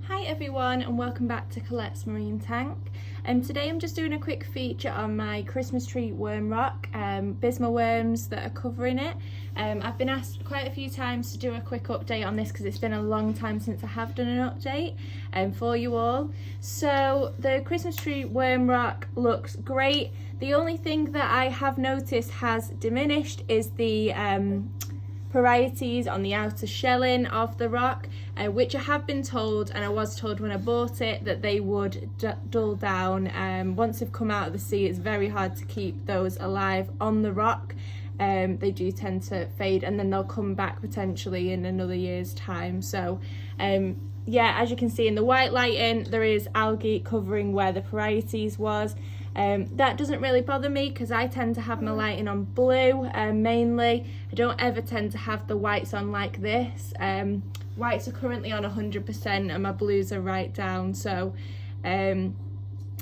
Hi everyone and welcome back to Colette's Marine Tank. Today I'm just doing a quick feature on my Christmas tree worm rock, bisma worms that are covering it. I've been asked quite a few times to do a quick update on this because it's been a long time since I have done an update for you all. So the Christmas tree worm rock looks great. The only thing that I have noticed has diminished is the varieties on the outer shelling of the rock, which I have been told, and I was told when I bought it, that they would dull down. Once they've come out of the sea, it's very hard to keep those alive on the rock. They do tend to fade and then they'll come back potentially in another year's time. So yeah, as you can see in the white lighting, there is algae covering where the varieties was. That doesn't really bother me because I tend to have my lighting on blue mainly. I don't ever tend to have the whites on like this. Whites are currently on 100% and my blues are right down, so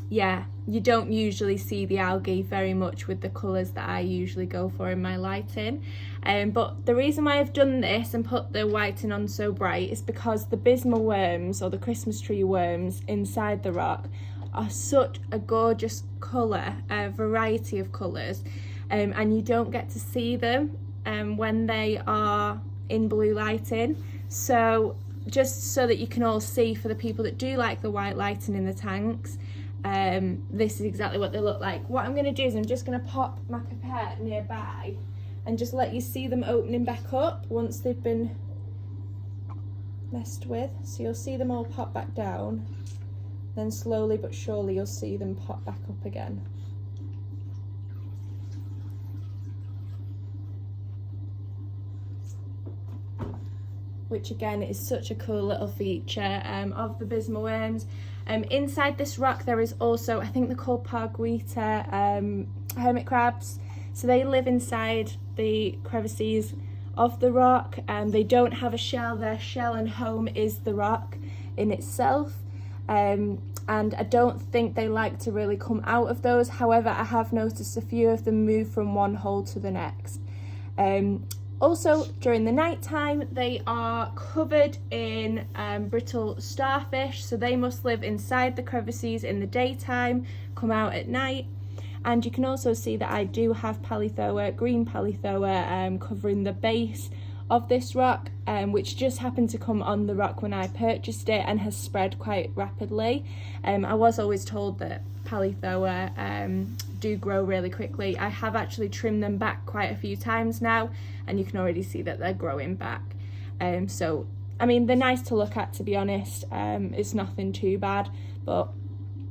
yeah, you don't usually see the algae very much with the colours that I usually go for in my lighting. But the reason why I've done this and put the whiting on so bright is because the bisma worms, or the Christmas tree worms inside the rock, are such a gorgeous colour, a variety of colours, and you don't get to see them when they are in blue lighting. So just so that you can all see, for the people that do like the white lighting in the tanks, this is exactly what they look like. What I'm going to do is I'm just going to pop my pipette nearby and just let you see them opening back up once they've been messed with. So you'll see them all pop back down. Then slowly but surely you'll see them pop back up again. Which again is such a cool little feature of the bisma worms. Inside this rock there is also, I think they're called parguita hermit crabs. So they live inside the crevices of the rock, and they don't have a shell. Their shell and home is the rock in itself. And I don't think they like to really come out of those. However, I have noticed a few of them move from one hole to the next. Also, during the night time, they are covered in brittle starfish, so they must live inside the crevices in the daytime, come out at night. And you can also see that I do have palithoa, green palithoa, covering the base of this rock, which just happened to come on the rock when I purchased it and has spread quite rapidly. I was always told that palithoa do grow really quickly. I have actually trimmed them back quite a few times now, and you can already see that they're growing back. So I mean, they're nice to look at, to be honest. It's nothing too bad, but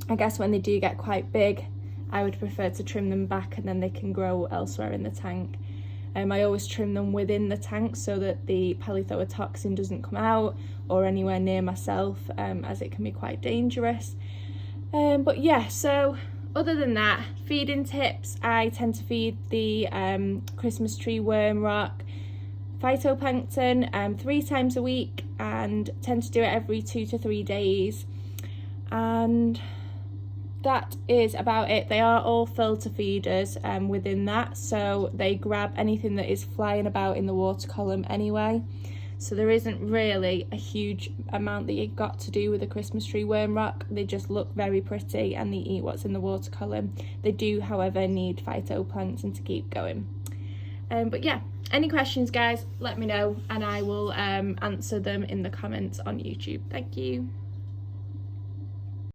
I guess when they do get quite big, I would prefer to trim them back and then they can grow elsewhere in the tank. I always trim them within the tank so that the palithoa toxin doesn't come out or anywhere near myself, as it can be quite dangerous. But yeah, so other than that, feeding tips, I tend to feed the Christmas tree worm rock phytoplankton 3 times a week, and tend to do it every 2 to 3 days. And that is about it. They are all filter feeders within that, so they grab anything that is flying about in the water column anyway. So there isn't really a huge amount that you've got to do with a Christmas tree worm rock. They just look very pretty and they eat what's in the water column. They do, however, need phytoplankton to keep going. But yeah, any questions, guys, let me know and I will answer them in the comments on YouTube. Thank you.